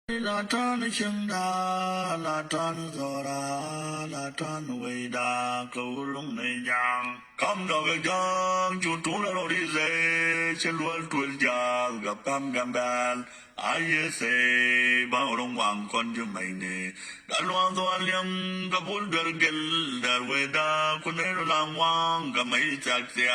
La tan chừng đà, la tan gió đà, la tan vây đà, câu lung này giang. Come đâu cái giang, chú tú là đâu đi dễ, chân luôn tuôn già, gặp cam đàn. Ai sẽ bao đông hoàng con cho mày nè. Đã loang doa liêm, gặp bốn đời gel, đã vây đà, con ấy nó lang hoàng, gặp mấy chạc xìa.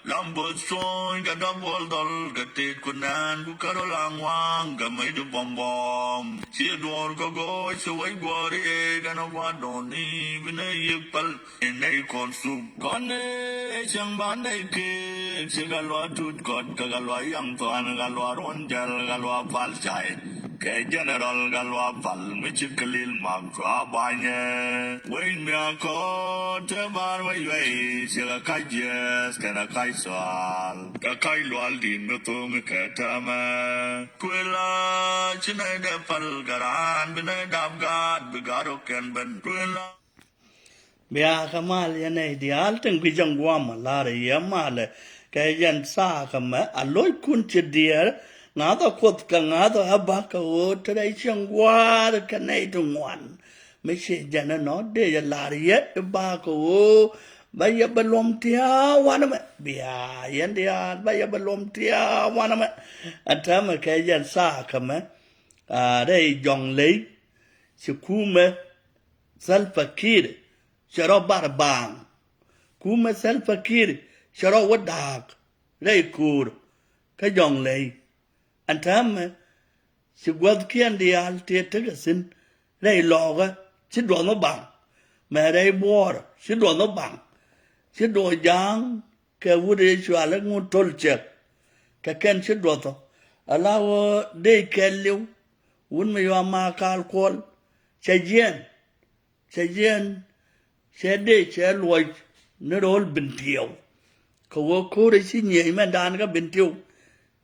Làm bớt xôi, gặp đâm bol đol, gặp tết con nàn, cũng cả đó lang hoàng, gặp mấy đứa bom bom. Chia đồn có gối, sự ấy qua đi, gặp nó qua đồn đi, bên đây yêu pal, bên đây còn sụp. Con ấy chẳng bán đây kia, chỉ gặp loa chút gọt, gặp loa yang toàn, gặp loa rôn chal, gặp loa phal chạy. Cái general gặp loa phal, mấy chiếc kalil mặc ra bài nhé. Quên mẹ có, thế bàn vây vây, chỉ là cái yes, cái là cái soal. Cái loa linh, nó tung cái thà mà. Quên là, chỉ này đẹp phal garan, bên này đam gạt, bị gạt ở kênh bên. Quên là. Bia kamal yana ideal teng bijang guam la re yamale kay yan sa kama aloy kun chidier ngado kot ka ngado abaka o tray chang war kanay tungwan me se jana no de la re ba ko baya balom tia wanama bia yan dia baya balom tia wanama atama kay yan sa kama re jong lei sikume salfakir sharo barbang kuma sel fakir sharo wadak rei kur ka jong lei antam si gwad kian dial te tegasin rei loga si do no bang me rei bor si do no bang si do jang ke wude shwala ngun tolchek ka ken si do to alawo de kelliw wun me yo ma kal kol chejen xe đi xe lùi nó đổ bình thiểu cậu cô đấy xin nhảy mà đàn cái bình thiểu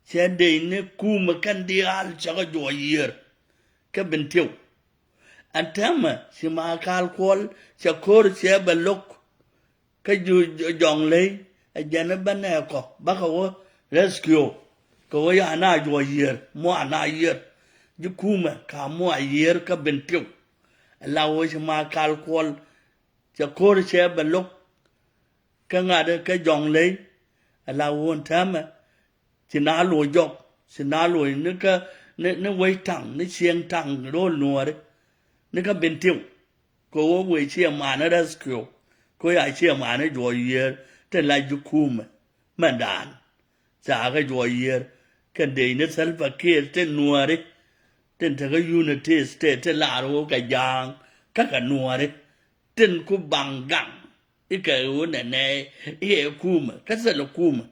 xe đi nó cú mà căn đi al cho cái đùa yết cái bình thiểu anh thấy mà xe mà alcohol xe cô đấy xe bẩn lục cái dòng lấy anh giờ nó bên này có bác cậu rescue cậu ấy anh ai đùa yết mua anh ai yết chứ cú mà cả mua yết cái bình thiểu lao xe mà alcohol cho cô sẽ bật lúc cái ngài đó cái dòng lấy là hoàn tham mà chỉ ná lùi dọc chỉ ná lùi nó quay thẳng nó xiên thẳng rồi nùa đấy nó cái bên tiêu cô quay xiên mà nó đã skill cô ai xiên mà nó rồi tên là du kum mà đàn trả cái rồi cái đấy nó sẽ phải kia tên nùa đấy tên cái unity state tên là rồi cái giang các cái nùa đấy tên ku bằng gặng cái cái này cái kuma cái gì là kuma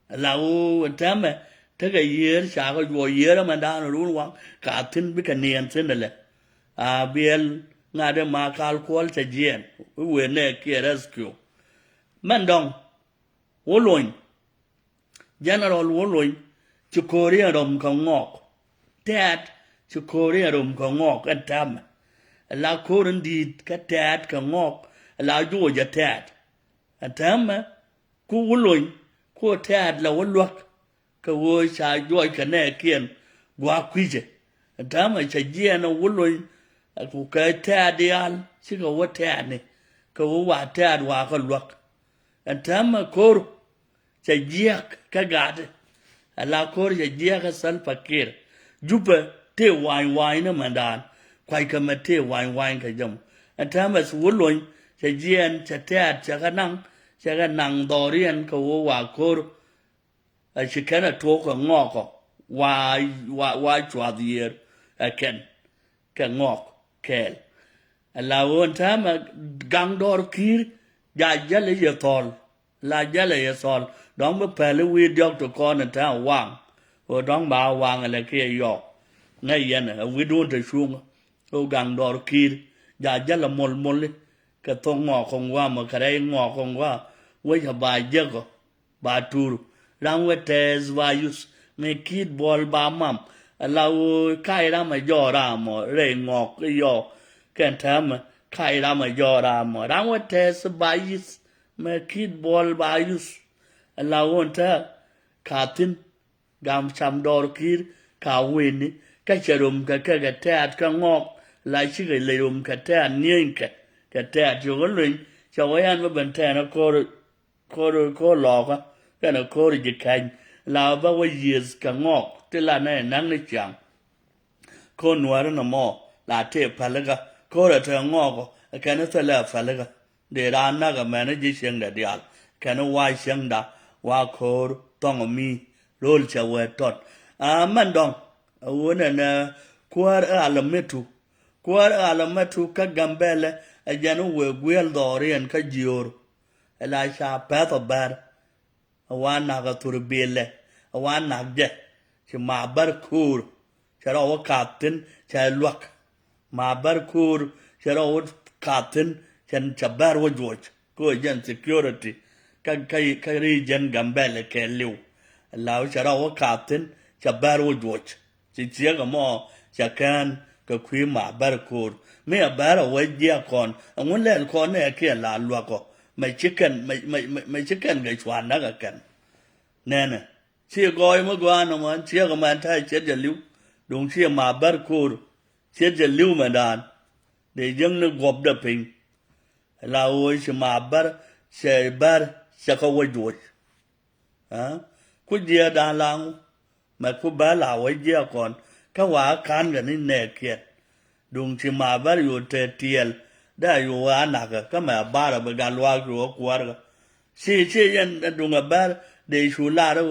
là ô thế mà thế cái gì sao cái gì đó mà đang luôn quăng cả thân với cái niên thế này là biel ngài đó mà alcohol sẽ giết với này kia rescue mình đồng vô luyện general vô luyện chú Korea đồng không ngọc Ted chú Korea đồng không ngọc anh tham là cô đơn đi cái tết cái ngọc là đuôi giờ tết anh thấy mà cô muốn luyện cô tết là muốn luộc cái vô sai đuôi cái này kiên quá quý chứ anh thấy mà sai gì nó muốn luyện cô cái tết đi ăn chứ cái vô tết này cái vô quá tết quá cái luộc anh thấy mà cô sai gì cái gạt là cô sai gì cái sân fakir giúp thế vài nó mà đàn quay cái mặt thế vài cái dòng anh thấy mà số lượng sẽ diễn sẽ tết sẽ cái năng đỏ riêng cái vô hòa cô sẽ cái là thuốc cái ngọc vài chua diệt cái ngọc kẹl là anh thấy mà gang đỏ kia giá lấy giờ thol là giá lấy giờ thol đóng mới phải lấy video cho con anh thấy hoàng rồi đóng bảo hoàng là kia yok ngay vậy nè we don't thể xuống ô gang đỏ kia giá là mol cái thong ngọ không qua mà cái đấy ngọ không qua với cái bài giấc bà tour đang với test virus mấy kid ball ba mắm là cái ra mà giò ra mà rề ngọ cái giò cái thằng mà cái ra mà giò ra mà đang với test virus mấy kid ball virus là ôn ta cả tin gam sam đỏ kia cả win cái chả rùm cái tẹt cái ngọc lại chỉ cái lấy rùm cái tẹt nhiên cái tẹt cho cái luyện cho cái anh với bên tẹt nó có lọ cái nó có được cái cành là bao nhiêu cái ngọc thế là này năng lực chẳng có nuôi nó mò là thế phải là có được thằng ngọc cái nó phải là phải là để ra nó cái mà nó chỉ xem để đi cái nó quay xem đã qua có tông mi roll cho về tot mình đong wona kwar alametu ka gambele ajanu we gwel dorian ka jior ela sha patho bar wana ga turbele wana je ci ma bar kur ci rawo katin ci lwak ma bar kur ci rawo katin chen chabar wo joj ko jen security ka region gambele ke liu lao ci rawo katin chabar wo joj chỉ cái mò chả can cái quý mà bar cột mấy à bar ở ngoài kia còn ông muốn lên con này kia là loa co mày chỉ cần cái choán đó cái cần nè nè chia coi mới qua nó mà chia cái màn thay chết giờ lưu đúng chia mà bar cột chết giờ lưu mà đàn để dân nó gọp đập hình là ôi chỉ mà bar sẽ có quay đuổi hả cứ dia đàn lang mà cứ bà là với gia còn các quả can cái này nè kia đúng chỉ mà bà yêu thế tiel đã yêu anh à cái mà bà là bà gan loa rồi quá rồi xí dân đúng là bà để số la đó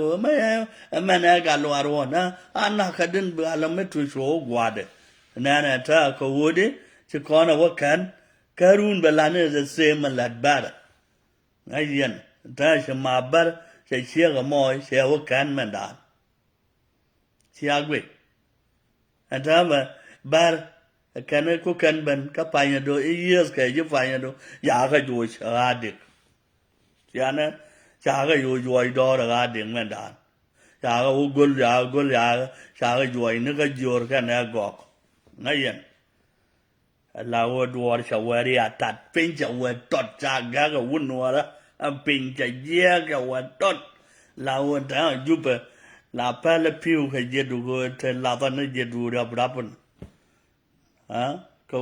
mà nè gan loa rồi na anh à cái đến bà làm mấy thứ số quá đấy nè nè ta có vô đấy chỉ còn là what can karun bà là này là xem mà là bà ngay dân ta chỉ mà bà sẽ chia cái mồi sẽ what can mà đã siagwe antama bar kana ko kan ban ka panya do years ka je panya do ya ka jo cha dik ya na cha ka yo jo do ra dik man da cha ka gol ya cha ka jo ni ka jor ka na go ngayen la wo do cha wa ri atat pin cha wa tot cha ga ka wun wa ra pin cha ye ka wa tot la wo da ju pa la pala piu ka jedu go te la na jedu ra brapun ha ko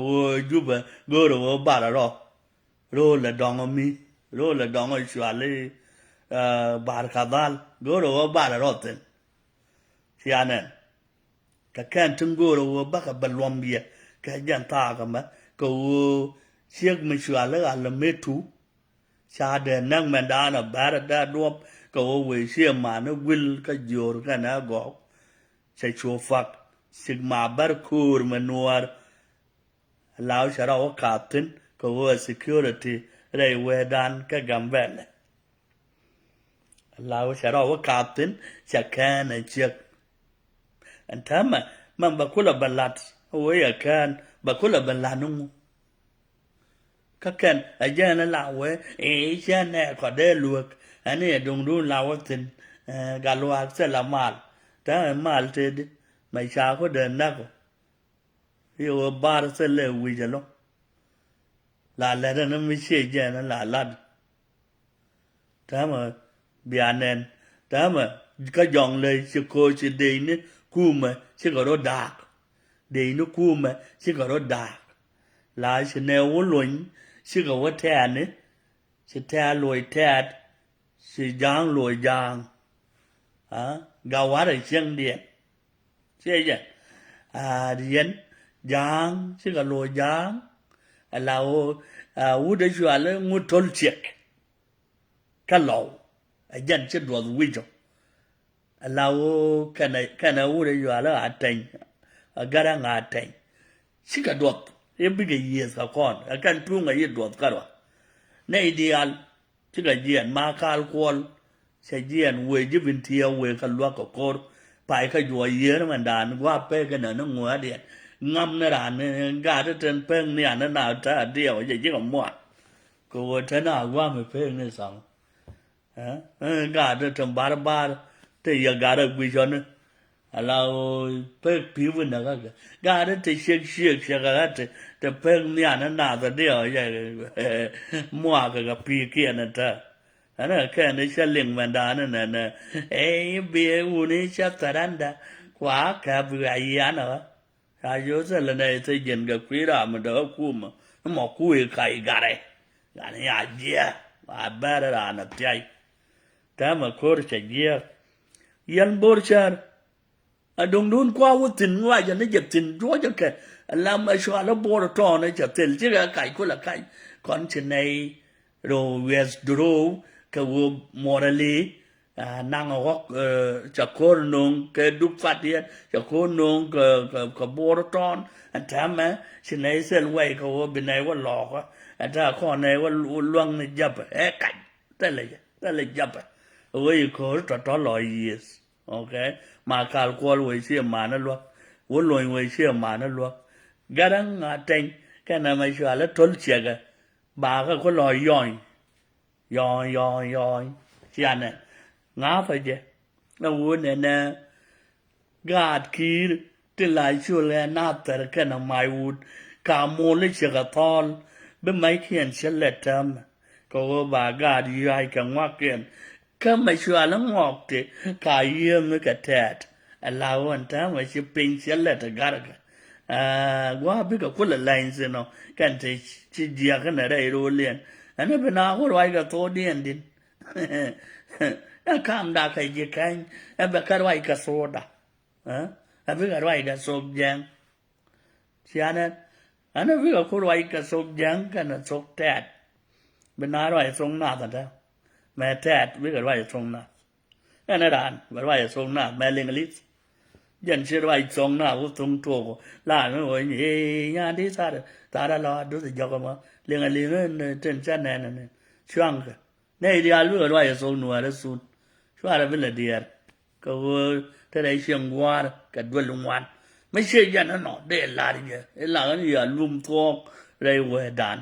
juba go ro ba ra ro la dong mi ro la dong shwa le bar kadal go ro ba ra ten siane ka kan tung go ro ba ka balom bia ka jan ta ka ma ko siek mi shwa le ala metu cha de nang mandana bar da do có về xe mà nó will cái gior cái nào gõ sẽ chua phật sigma bar kur manuar lao sẽ đâu có tin có về security đây về đan cái gam vẹn lao sẽ đâu có tin sẽ can này chiếc anh thắm mà bà cô là bà lạt ôi à can bà cô là bà lạt nung các can ở đây nó lao ấy cha nè có đây luộc anh ấy đồng đun lao tin galoa sẽ là mal thế đi mày sao có đền nát yêu bar sẽ lệ quy cho nó là nó mới xế ra nó là lad đó mà bian nè đó mà cái dòng lời sẽ coi sẽ đi nữa cú mà sẽ có đó đạc đi nó cú mà sẽ có đó đạc là sẽ nêu luận sẽ có cái thẻ nữa sẽ thẻ lùi thẻ si giang lùi giang gạo hóa để chiang điện chứ gì điện giang chứ cả lùi giang là u để cho anh mua thôn chiếc cái lẩu dân chứ đồ gì vậy là u cái này u để cho anh thành cái đó ngã thành chứ cả đồ em bây giờ gì sao con cái trung cái gì đồ cái đó này đi ăn chứ cái gì mà cal qual sẽ gì về giúp bên thiêu về cái loa của cô phải cái ruồi dứa mà đàn qua pe cái nó ngứa điện ngâm nó đàn gà nó trên pen này nó nào trả điều vậy chứ không mua cô thế nào qua mà pen này xong gà nó trong ba thì giờ gà nó quy cho nó là pe piu bên đó cái gà nó thì xiên cái thì pen này nó nào trả điều vậy mua cái pi kia nó ta anh cái này sẽ liền mà đàn nè bia u này sẽ taranda quá cả vừa ai á nữa à vô sẽ là này xây dựng cái quý đó mà đỡ cú mà nó mò cú cái gà này à dìa à ba ra là nó chạy ta mà cô sẽ dìa yên bố cha à đồng đun qua vô tình ngoài cho nó giật tình chúa cho kẻ làm mà xóa nó bố nó trò nó chở tiền chứ cái của là cái con chuyện này rồi withdraw cái vô morally năng học cho con nông cái đúc phát hiện cho con nông cái bố nó tròn anh thắm á chuyện này sẽ quay cái vô bên này vô lọ á anh ta con này vô luang này dập cái đây là dập ôi có trò lòi yes ok mà cả qual với xe mà nó luôn vốn lôi với xe mà nó luôn garang ngатeng cái này mà xưa là trốn chết cái bà cái có lòi yoi xe này ngã phải chứ nó vốn này nè gạt kia từ lại xưa là nát từ cái nào mai vốn cả môn lấy xe cái thon bên mấy khiên xe lệ tâm có bà gạt gì hay cả ngoắc kiên cái mà xưa nó ngọc thì cả yếm với cả thẹt lao anh ta mà chỉ pin xe lệ từ gạt quá biết cái cuốn lại xin nó cái thì chỉ dia cái này đây rồi liền anh ấy bên nào có loại cái thô điên đi cam đã cái gì cái anh biết cái loại cái soda anh biết cái loại cái sốt giang chứ anh ấy biết cái loại cái sốt giang cái nó sốt thẹt bên nào loại sốt nát đó mẹ thẹt biết cái loại sốt nát anh ấy đàn cái loại sốt nát mẹ linh lít dân sẽ loại sốt nát cũng tung thua là nó gọi gì nhà đi sao đó ta đã lo đối với giặc mà linh nó trên chân này choang cái này đi ăn cái loại sốt nua đó sốt choang là bên là điệt cái thế này xiềng qua cái đuôi lông ngoan mấy xe dân nó để là đi là cái gì lùm thuốc đây về đàn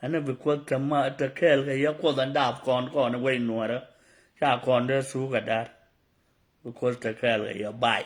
anh ấy bị quật chấm mà ta kêu cái giặc quật anh đạp con nó quay nua đó cha con đó xú cả đát bị quật ta kêu cái giặc bay